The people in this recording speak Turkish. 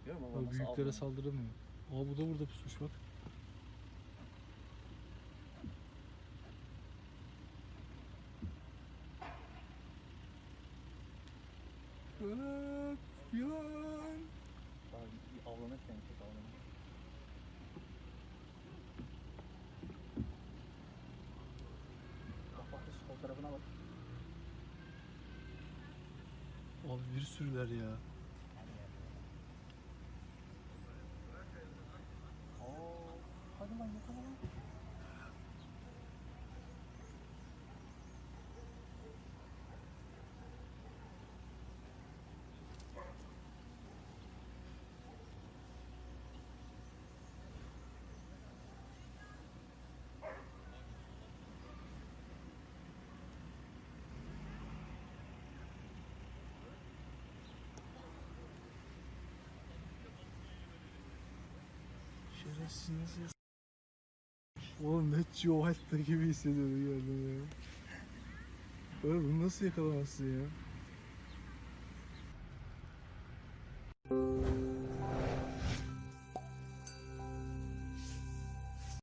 Görüyor musun? Abi büyüklere saldıramıyor. Aa bu da burada pusmuş bak. Evet, yılan. Avlanırken çok avlanır. Bak bak sol tarafına bak. Abi bir sürüler ya. Oo, hadi lan yakala lan. Şerefsiz. Oğlum net Joe White'da gibi hissediyorum yani ya. Oğlum bunu nasıl yakalamazsın ya?